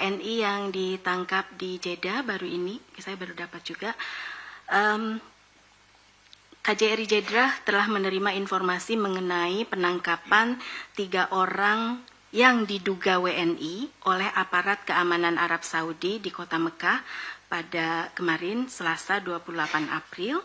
WNI yang ditangkap di Jeddah baru ini, saya baru dapat juga. KJRI Jeddah telah menerima informasi mengenai penangkapan 3 orang yang diduga WNI oleh aparat keamanan Arab Saudi di kota Mekah pada kemarin Selasa 28 April.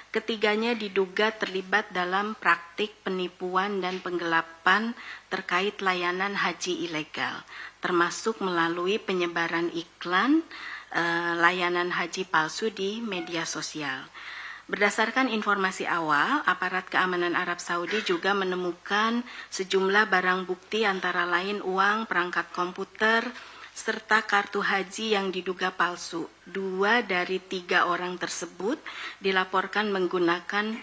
Ketiganya diduga terlibat dalam praktik penipuan dan penggelapan terkait layanan haji ilegal, termasuk melalui penyebaran iklan layanan haji palsu di media sosial. Berdasarkan informasi awal, aparat keamanan Arab Saudi juga menemukan sejumlah barang bukti antara lain uang, perangkat komputer, serta kartu haji yang diduga palsu. 2 dari 3 orang tersebut dilaporkan menggunakan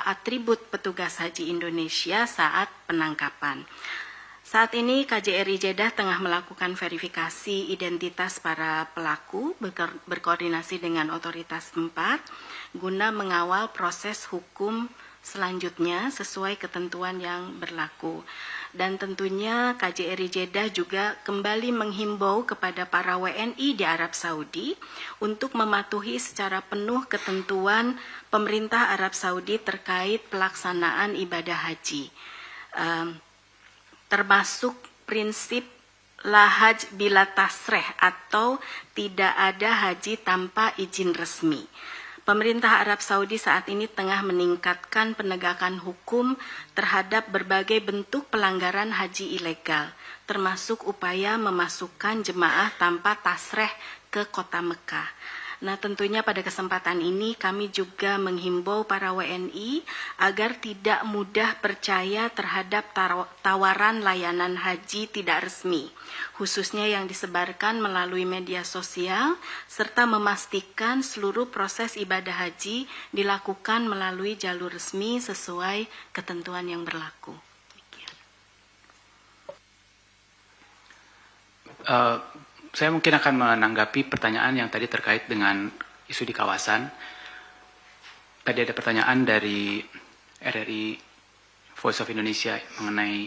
atribut petugas haji Indonesia saat penangkapan. Saat ini KJRI Jeddah tengah melakukan verifikasi identitas para pelaku, berkoordinasi dengan otoritas tempat, guna mengawal proses hukum selanjutnya sesuai ketentuan yang berlaku. Dan tentunya KJRI Jeddah juga kembali menghimbau kepada para WNI di Arab Saudi untuk mematuhi secara penuh ketentuan pemerintah Arab Saudi terkait pelaksanaan ibadah haji, termasuk prinsip la haj bila tasreh atau tidak ada haji tanpa izin resmi. Pemerintah Arab Saudi saat ini tengah meningkatkan penegakan hukum terhadap berbagai bentuk pelanggaran haji ilegal, termasuk upaya memasukkan jemaah tanpa tasreh ke kota Mekah. Nah, tentunya pada kesempatan ini kami juga menghimbau para WNI agar tidak mudah percaya terhadap tawaran layanan haji tidak resmi, khususnya yang disebarkan melalui media sosial, serta memastikan seluruh proses ibadah haji dilakukan melalui jalur resmi sesuai ketentuan yang berlaku. Saya mungkin akan menanggapi pertanyaan yang tadi terkait dengan isu di kawasan. Tadi ada pertanyaan dari RRI Voice of Indonesia mengenai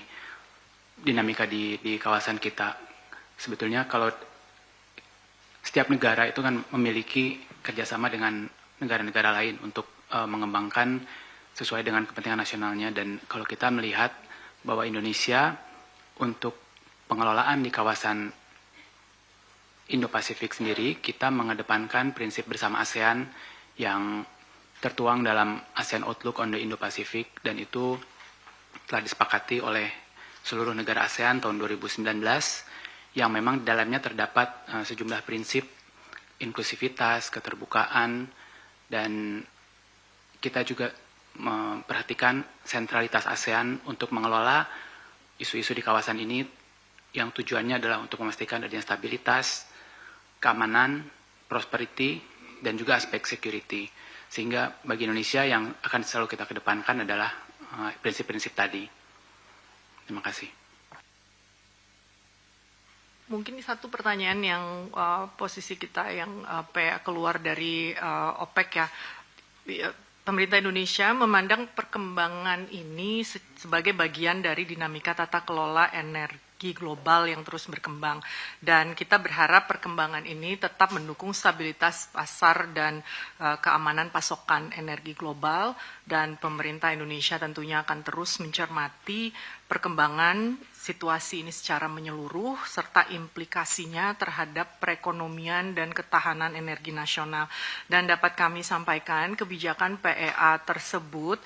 dinamika di kawasan kita. Sebetulnya kalau setiap negara itu kan memiliki kerjasama dengan negara-negara lain untuk mengembangkan sesuai dengan kepentingan nasionalnya. Dan kalau kita melihat bahwa Indonesia untuk pengelolaan di kawasan Indo-Pasifik sendiri, kita mengedepankan prinsip bersama ASEAN yang tertuang dalam ASEAN Outlook on the Indo-Pacific, dan itu telah disepakati oleh seluruh negara ASEAN tahun 2019, yang memang di dalamnya terdapat sejumlah prinsip inklusivitas, keterbukaan, dan kita juga memperhatikan sentralitas ASEAN untuk mengelola isu-isu di kawasan ini, yang tujuannya adalah untuk memastikan adanya stabilitas, keamanan, prosperity, dan juga aspek security. Sehingga bagi Indonesia yang akan selalu kita kedepankan adalah prinsip-prinsip tadi. Terima kasih. Mungkin satu pertanyaan yang posisi kita yang keluar dari OPEC ya. Pemerintah Indonesia memandang perkembangan ini sebagai bagian dari dinamika tata kelola energi global yang terus berkembang, dan kita berharap perkembangan ini tetap mendukung stabilitas pasar dan keamanan pasokan energi global, dan pemerintah Indonesia tentunya akan terus mencermati perkembangan situasi ini secara menyeluruh serta implikasinya terhadap perekonomian dan ketahanan energi nasional. Dan dapat kami sampaikan kebijakan PEA tersebut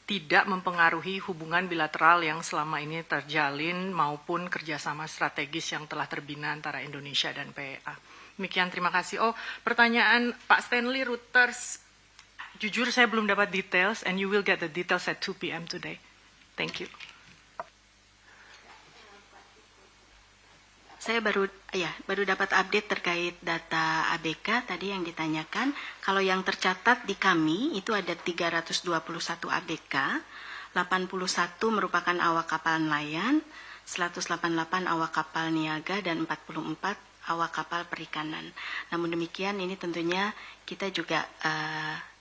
tidak mempengaruhi hubungan bilateral yang selama ini terjalin maupun kerjasama strategis yang telah terbina antara Indonesia dan PEA. Demikian, terima kasih. Oh, pertanyaan Pak Stanley Reuters. Jujur saya belum dapat details, and you will get the details at 2 p.m. today. Thank you. Saya baru dapat update terkait data ABK tadi yang ditanyakan. Kalau yang tercatat di kami itu ada 321 ABK, 81 merupakan awak kapal nelayan, 188 awak kapal niaga, dan 44 awak kapal perikanan. Namun demikian, ini tentunya kita juga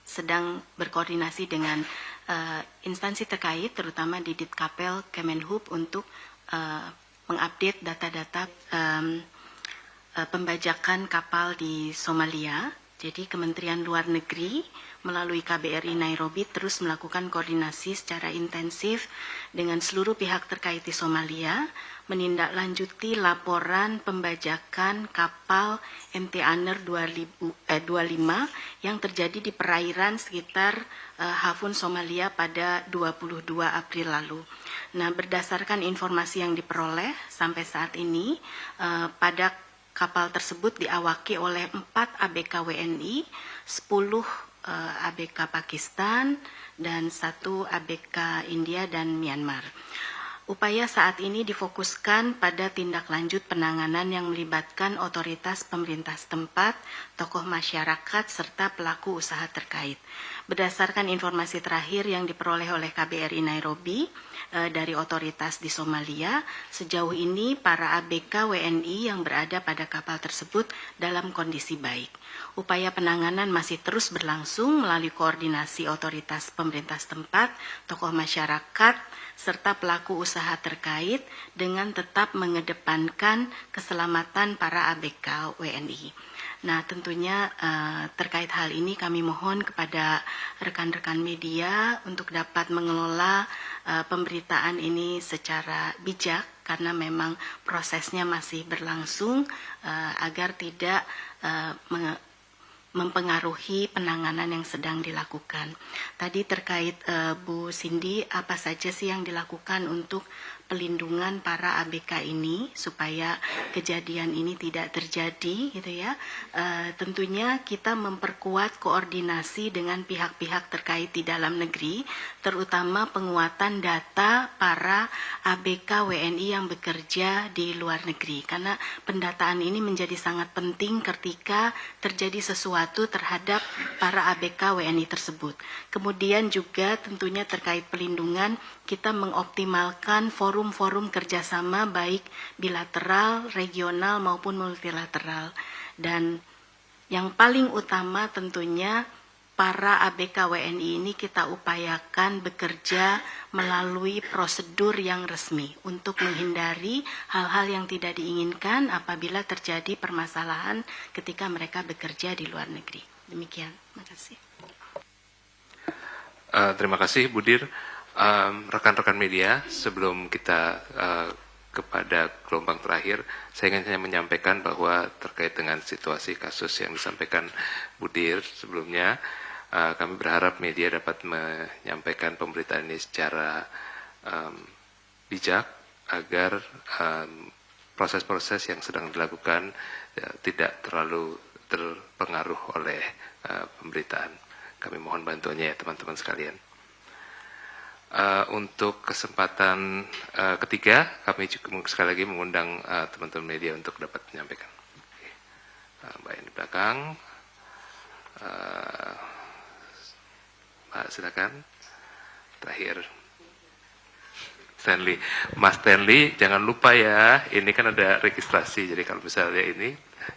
sedang berkoordinasi dengan instansi terkait, terutama di Ditkapel Kemenhub untuk mengupdate data-data pembajakan kapal di Somalia. Jadi Kementerian Luar Negeri melalui KBRI Nairobi terus melakukan koordinasi secara intensif dengan seluruh pihak terkait di Somalia, menindaklanjuti laporan pembajakan kapal MT Aner 25 yang terjadi di perairan sekitar Hafun Somalia pada 22 April lalu. Nah, berdasarkan informasi yang diperoleh sampai saat ini, pada kapal tersebut diawaki oleh 4 ABK WNI, 10 ABK Pakistan, dan 1 ABK India dan Myanmar. Upaya saat ini difokuskan pada tindak lanjut penanganan yang melibatkan otoritas pemerintah setempat, tokoh masyarakat, serta pelaku usaha terkait. Berdasarkan informasi terakhir yang diperoleh oleh KBRI Nairobi dari otoritas di Somalia, sejauh ini para ABK WNI yang berada pada kapal tersebut dalam kondisi baik. Upaya penanganan masih terus berlangsung melalui koordinasi otoritas pemerintah setempat, tokoh masyarakat, serta pelaku usaha terkait dengan tetap mengedepankan keselamatan para ABK WNI. Nah, tentunya terkait hal ini kami mohon kepada rekan-rekan media untuk dapat mengelola pemberitaan ini secara bijak karena memang prosesnya masih berlangsung agar tidak mempengaruhi penanganan yang sedang dilakukan. Tadi terkait Bu Cindy, apa saja sih yang dilakukan untuk pelindungan para ABK ini supaya kejadian ini tidak terjadi, gitu ya. Tentunya kita memperkuat koordinasi dengan pihak-pihak terkait di dalam negeri, terutama penguatan data para ABK WNI yang bekerja di luar negeri, karena pendataan ini menjadi sangat penting ketika terjadi sesuatu terhadap para ABK WNI tersebut. Kemudian juga tentunya terkait pelindungan, kita mengoptimalkan forum-forum kerjasama baik bilateral, regional maupun multilateral. Dan yang paling utama tentunya para ABK WNI ini kita upayakan bekerja melalui prosedur yang resmi untuk menghindari hal-hal yang tidak diinginkan apabila terjadi permasalahan ketika mereka bekerja di luar negeri. Demikian, terima kasih. Terima kasih Bu Dir. Rekan-rekan media, sebelum kita kepada gelombang terakhir, saya ingin hanya menyampaikan bahwa terkait dengan situasi kasus yang disampaikan Bu Dir sebelumnya, kami berharap media dapat menyampaikan pemberitaan ini secara bijak agar proses-proses yang sedang dilakukan tidak terlalu terpengaruh oleh pemberitaan. Kami mohon bantuannya ya teman-teman sekalian. Untuk kesempatan ketiga, kami juga sekali lagi mengundang teman-teman media untuk dapat menyampaikan. Mbak yang di belakang, Mbak silakan. Terakhir, Stanley. Mas Stanley, jangan lupa ya, ini kan ada registrasi, jadi kalau misalnya ini,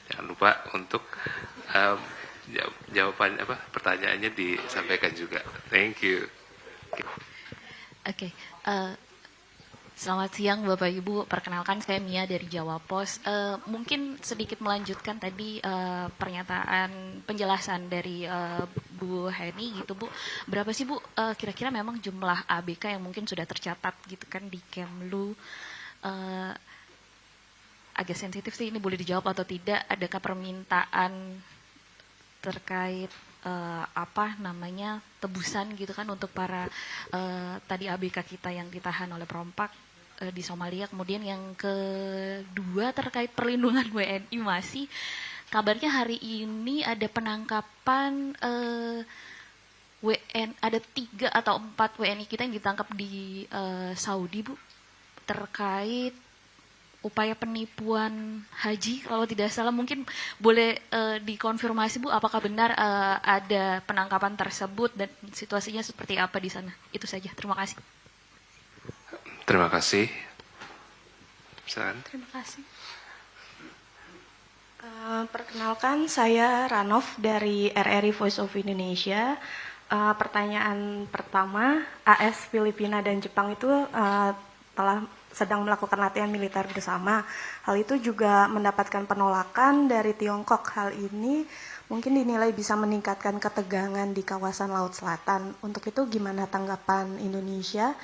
jangan lupa untuk jawaban pertanyaannya disampaikan juga. Thank you. Oke, selamat siang Bapak Ibu. Perkenalkan saya Mia dari Jawa Pos. Mungkin sedikit melanjutkan tadi pernyataan penjelasan dari Bu Heni gitu Bu. Berapa sih Bu kira-kira memang jumlah ABK yang mungkin sudah tercatat gitu kan di Kemlu? Agak sensitif sih ini, boleh dijawab atau tidak? Adakah permintaan terkait tebusan gitu kan untuk para tadi ABK kita yang ditahan oleh perompak di Somalia. Kemudian yang kedua terkait perlindungan WNI, masih kabarnya hari ini ada penangkapan ada 3 atau 4 WNI kita yang ditangkap di Saudi Bu, terkait upaya penipuan haji kalau tidak salah. Mungkin boleh dikonfirmasi Bu, apakah benar ada penangkapan tersebut dan situasinya seperti apa di sana. Itu saja, terima kasih. Terima kasih. Silakan. Terima kasih. Perkenalkan, saya Ranov dari RRI Voice of Indonesia. Pertanyaan pertama, AS Filipina dan Jepang itu telah sedang melakukan latihan militer bersama. Hal itu juga mendapatkan penolakan dari Tiongkok. Hal ini mungkin dinilai bisa meningkatkan ketegangan di kawasan Laut Selatan. Untuk itu gimana tanggapan Indonesia?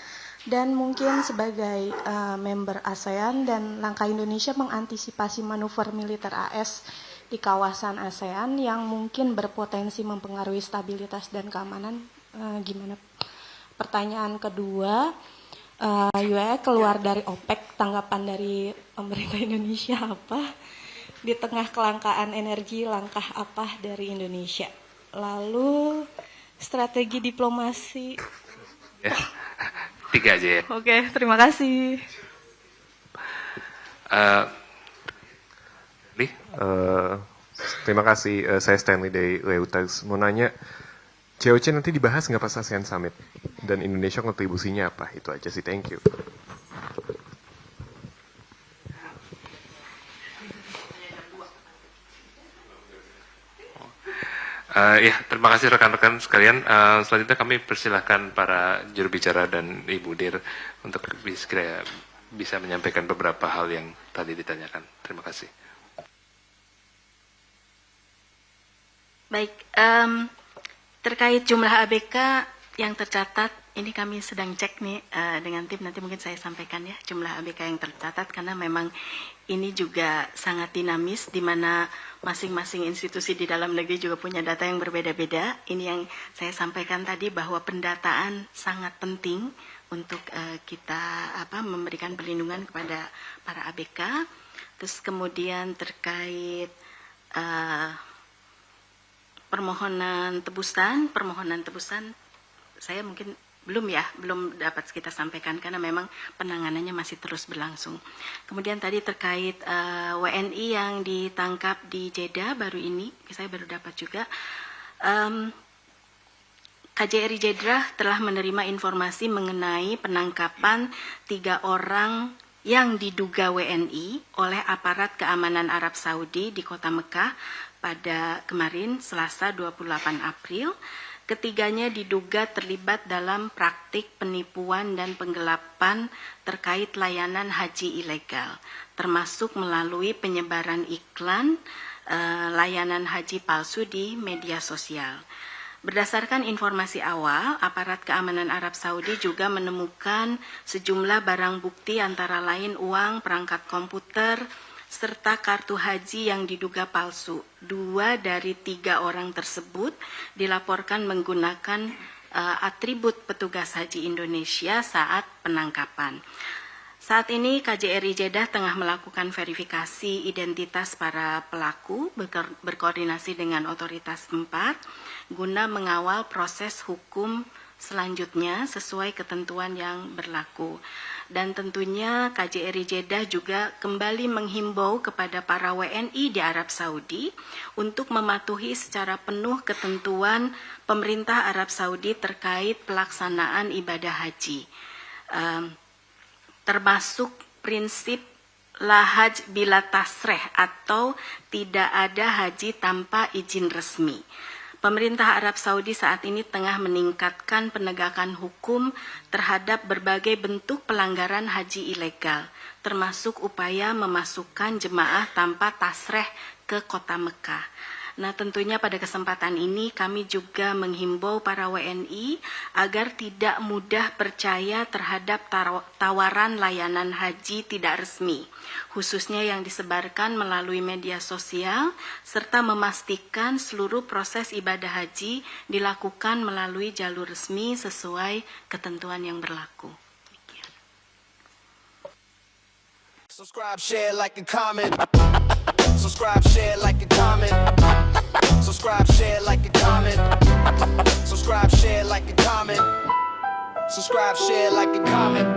Dan mungkin sebagai member ASEAN dan langkah Indonesia mengantisipasi manuver militer AS di kawasan ASEAN yang mungkin berpotensi mempengaruhi stabilitas dan keamanan, gimana? Pertanyaan kedua, UAE keluar dari OPEC, tanggapan dari pemerintah Indonesia apa? Di tengah kelangkaan energi, langkah apa dari Indonesia? Lalu strategi diplomasi. Ya, 3 aja ya. Oke, terima kasih. Nih, Terima kasih, saya Stanley dari Reuters. Mau nanya, COC nanti dibahas nggak pas ASEAN Summit? Dan Indonesia kontribusinya apa? Itu aja sih, thank you. Ya, terima kasih rekan-rekan sekalian. Selanjutnya kami persilahkan para juru bicara dan Ibu Dir untuk bisa menyampaikan beberapa hal yang tadi ditanyakan. Terima kasih. Baik, terkait jumlah ABK yang tercatat, ini kami sedang cek nih dengan tim, nanti mungkin saya sampaikan ya jumlah ABK yang tercatat, karena memang ini juga sangat dinamis, di mana masing-masing institusi di dalam negeri juga punya data yang berbeda-beda. Ini yang saya sampaikan tadi, bahwa pendataan sangat penting untuk kita memberikan perlindungan kepada para ABK. Terus kemudian terkait permohonan tebusan saya mungkin belum dapat kita sampaikan karena memang penanganannya masih terus berlangsung. Kemudian tadi terkait WNI yang ditangkap di Jeddah baru ini, saya baru dapat juga. KJRI Jeddah telah menerima informasi mengenai penangkapan 3 orang yang diduga WNI oleh aparat keamanan Arab Saudi di kota Mekah pada kemarin Selasa 28 April. Ketiganya diduga terlibat dalam praktik penipuan dan penggelapan terkait layanan haji ilegal, termasuk melalui penyebaran iklan layanan haji palsu di media sosial. Berdasarkan informasi awal, aparat keamanan Arab Saudi juga menemukan sejumlah barang bukti antara lain uang, perangkat komputer, serta kartu haji yang diduga palsu. 2 dari 3 orang tersebut dilaporkan menggunakan atribut petugas haji Indonesia saat penangkapan. Saat ini KJRI Jeddah tengah melakukan verifikasi identitas para pelaku, berkoordinasi dengan otoritas tempat, guna mengawal proses hukum selanjutnya sesuai ketentuan yang berlaku. Dan tentunya KJRI Jeddah juga kembali menghimbau kepada para WNI di Arab Saudi untuk mematuhi secara penuh ketentuan pemerintah Arab Saudi terkait pelaksanaan ibadah haji, termasuk prinsip la haj bila tasreh atau tidak ada haji tanpa izin resmi. Pemerintah Arab Saudi saat ini tengah meningkatkan penegakan hukum terhadap berbagai bentuk pelanggaran haji ilegal, termasuk upaya memasukkan jemaah tanpa tasreh ke kota Mekah. Nah, tentunya pada kesempatan ini kami juga menghimbau para WNI agar tidak mudah percaya terhadap tawaran layanan haji tidak resmi, khususnya yang disebarkan melalui media sosial, serta memastikan seluruh proses ibadah haji dilakukan melalui jalur resmi sesuai ketentuan yang berlaku. Subscribe, share, like, and comment. Subscribe, share, like, and comment. Subscribe, share, like, and comment. Subscribe, share, like, and comment. Subscribe, share, like, and comment.